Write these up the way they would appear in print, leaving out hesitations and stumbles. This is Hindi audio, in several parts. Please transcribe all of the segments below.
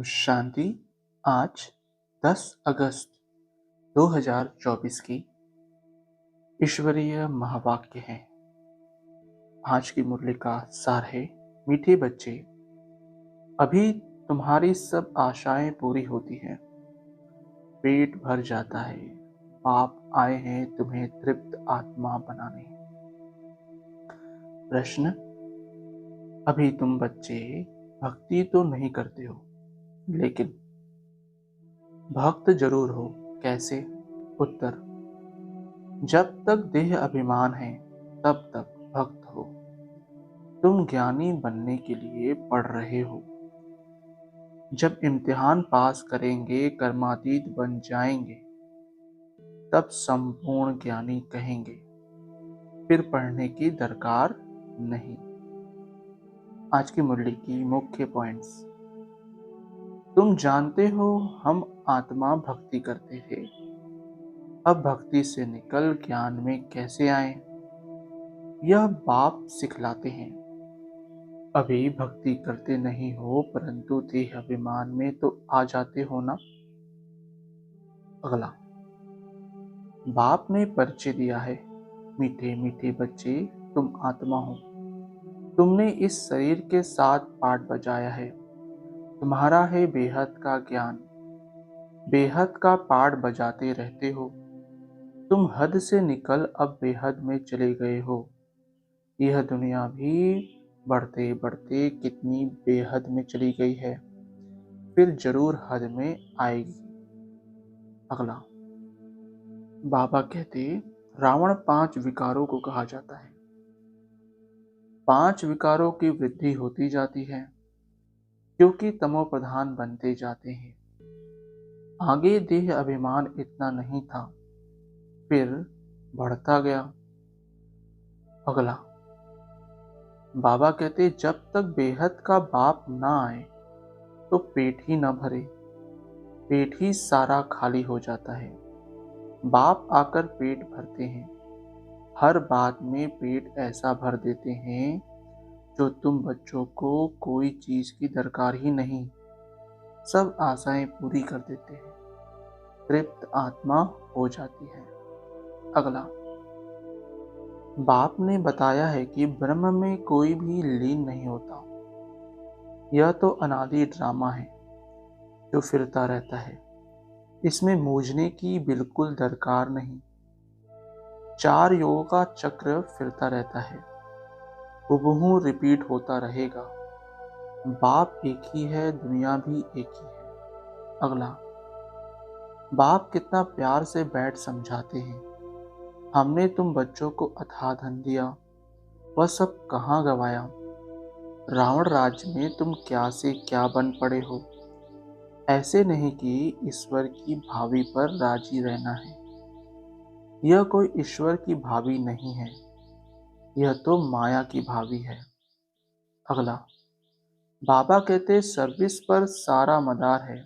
शांति। आज 10 अगस्त 2024 की ईश्वरीय महावाक्य है। आज की मुरली का सार है, मीठे बच्चे, अभी तुम्हारी सब आशाएं पूरी होती हैं, पेट भर जाता है, पाप आए हैं तुम्हें तृप्त आत्मा बनाने। प्रश्न, अभी तुम बच्चे भक्ति तो नहीं करते हो, लेकिन भक्त जरूर हो। कैसे? उत्तर, जब तक देह अभिमान है तब तक भक्त हो। तुम ज्ञानी बनने के लिए पढ़ रहे हो। जब इम्तिहान पास करेंगे, कर्मातीत बन जाएंगे, तब संपूर्ण ज्ञानी कहेंगे, फिर पढ़ने की दरकार नहीं। आज की मुरली की मुख्य पॉइंट्स। तुम जानते हो हम आत्मा भक्ति करते थे, अब भक्ति से निकल ज्ञान में कैसे आए, यह बाप सिखलाते हैं। अभी भक्ति करते नहीं हो, परंतु देह अभिमान में तो आ जाते हो ना। अगला, बाप ने परिचय दिया है, मीठे मीठे बच्चे तुम आत्मा हो। तुमने इस शरीर के साथ पाठ बजाया है, तुम्हारा है बेहद का ज्ञान, बेहद का पाठ बजाते रहते हो। तुम हद से निकल अब बेहद में चले गए हो। यह दुनिया भी बढ़ते बढ़ते कितनी बेहद में चली गई है, फिर जरूर हद में आएगी। अगला, बाबा कहते रावण 5 विकारों को कहा जाता है। 5 विकारों की वृद्धि होती जाती है, क्योंकि तमो प्रधान बनते जाते हैं। आगे देह अभिमान इतना नहीं था, फिर बढ़ता गया। अगला, बाबा कहते जब तक बेहद का बाप ना आए तो पेट ही न भरे, पेट ही सारा खाली हो जाता है। बाप आकर पेट भरते हैं, हर बात में पेट ऐसा भर देते हैं जो तुम बच्चों को कोई चीज की दरकार ही नहीं, सब आशाएं पूरी कर देते हैं, तृप्त आत्मा हो जाती है। अगला, बाप ने बताया है कि ब्रह्म में कोई भी लीन नहीं होता। यह तो अनादि ड्रामा है जो फिरता रहता है, इसमें मूझने की बिल्कुल दरकार नहीं। 4 योगों का चक्र फिरता रहता है, हुबहू रिपीट होता रहेगा। बाप एक ही है, दुनिया भी एक ही है। अगला, बाप कितना प्यार से बैठ समझाते हैं, हमने तुम बच्चों को अथाह धन दिया, वह सब कहाँ गवाया। रावण राज्य में तुम क्या से क्या बन पड़े हो। ऐसे नहीं कि ईश्वर की भावी पर राजी रहना है, यह कोई ईश्वर की भावी नहीं है, यह तो माया की भावी है। अगला, बाबा कहते सर्विस पर सारा मदार है।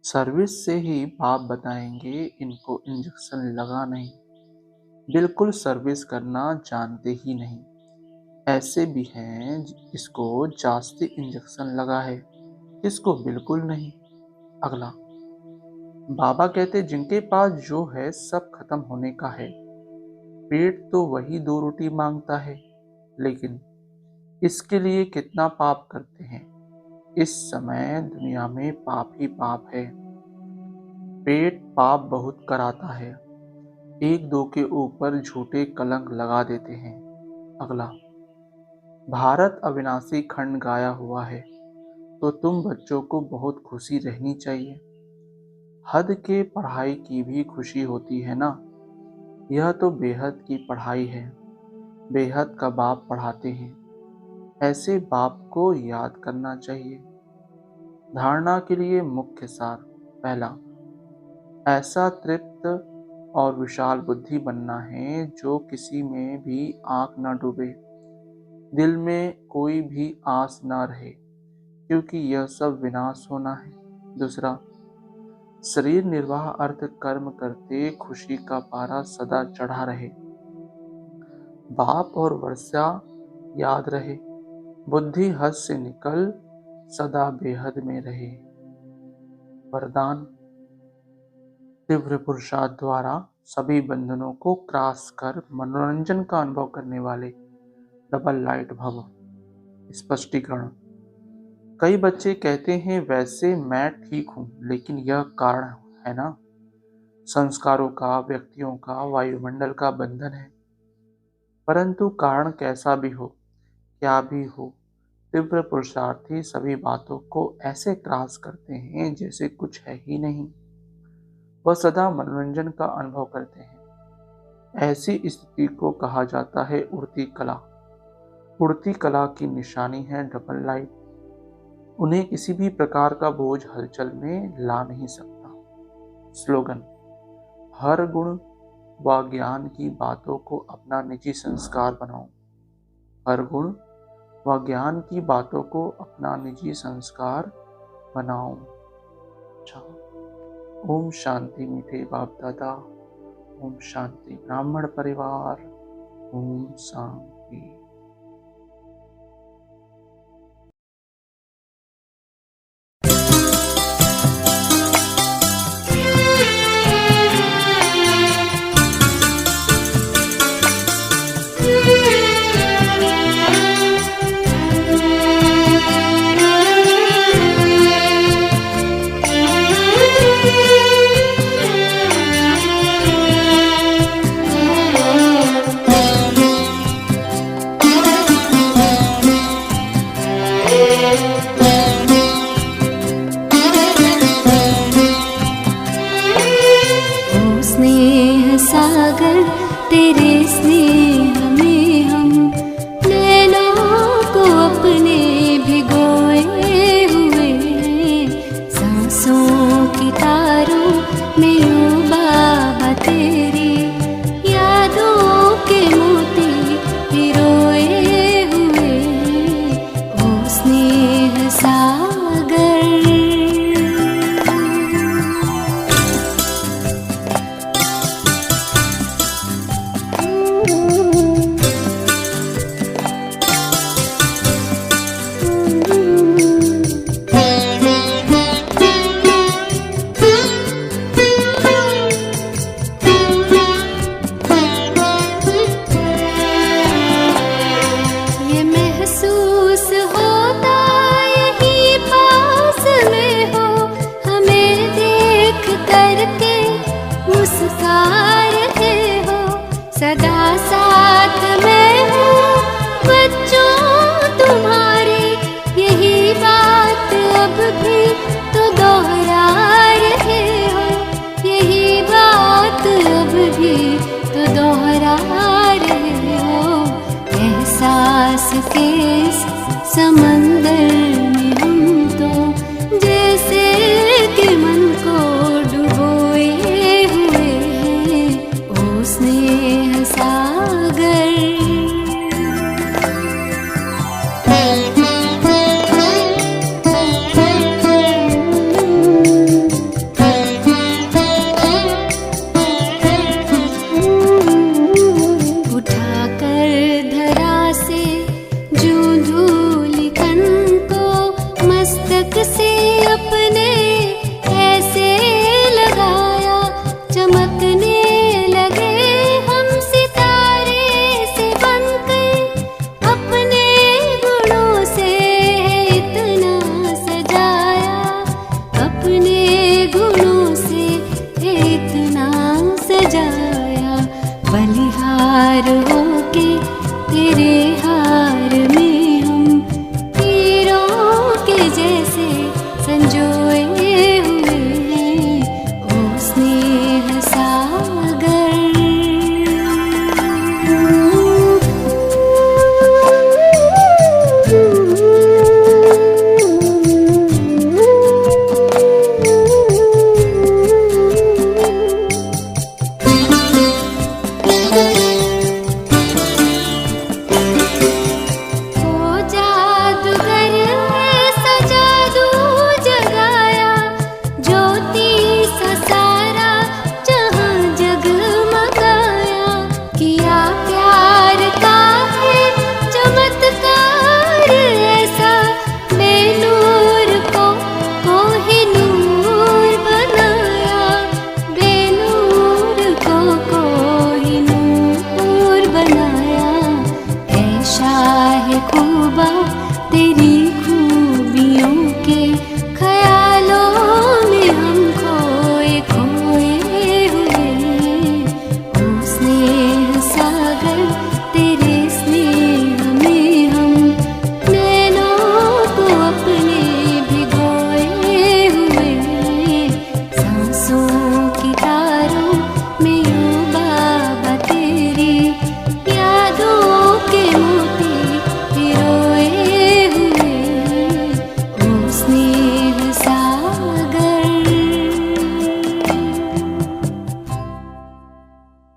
सर्विस से ही बाप बताएंगे इनको इंजेक्शन लगा नहीं, बिल्कुल सर्विस करना जानते ही नहीं। ऐसे भी हैं इसको जास्ती इंजेक्शन लगा है, इसको बिल्कुल नहीं। अगला, बाबा कहते जिनके पास जो है सब खत्म होने का है, पेट तो वही 2 रोटी मांगता है, लेकिन इसके लिए कितना पाप करते हैं। इस समय दुनिया में पाप ही पाप है, पेट पाप बहुत कराता है, एक दो के ऊपर झूठे कलंक लगा देते हैं। अगला, भारत अविनाशी खंड गाया हुआ है, तो तुम बच्चों को बहुत खुशी रहनी चाहिए। हद के पढ़ाई की भी खुशी होती है ना, यह तो बेहद की पढ़ाई है, बेहद का बाप पढ़ाते हैं, ऐसे बाप को याद करना चाहिए। धारणा के लिए मुख्य सार। पहला, ऐसा तृप्त और विशाल बुद्धि बनना है जो किसी में भी आंख न डूबे, दिल में कोई भी आस न रहे, क्योंकि यह सब विनाश होना है। दूसरा, शरीर निर्वाह अर्थ कर्म करते खुशी का पारा सदा चढ़ा रहे, बाप और वर्षा याद रहे, बुद्धि हद से निकल सदा बेहद में रहे। वरदान तीव्र पुरुषार्थ द्वारा सभी बंधनों को क्रॉस कर मनोरंजन का अनुभव करने वाले डबल लाइट भव। स्पष्टीकरण, कई बच्चे कहते हैं वैसे मैं ठीक हूँ, लेकिन यह कारण है ना, संस्कारों का, व्यक्तियों का, वायुमंडल का बंधन है। परंतु कारण कैसा भी हो, क्या भी हो, तीव्र पुरुषार्थी सभी बातों को ऐसे क्रॉस करते हैं जैसे कुछ है ही नहीं। वह सदा मनोरंजन का अनुभव करते हैं। ऐसी स्थिति को कहा जाता है उड़ती कला। उड़ती कला की निशानी है डबल लाइट। उन्हें किसी भी प्रकार का बोझ हलचल में ला नहीं सकता। स्लोगन, हर गुण व ज्ञान की बातों को अपना निजी संस्कार बनाओ। हर गुण व ज्ञान की बातों को अपना निजी संस्कार बनाओ। ओम शांति मीठे बाप दादा। ओम शांति ब्राह्मण परिवार। ओम शांति। सागर तेरे स्नेह में हम नैनों को अपने भिगोए हुए, सांसों की तारों में ओ बाबा तेरी यादों के मोती पिरोए हुए। ओ स्नेह सा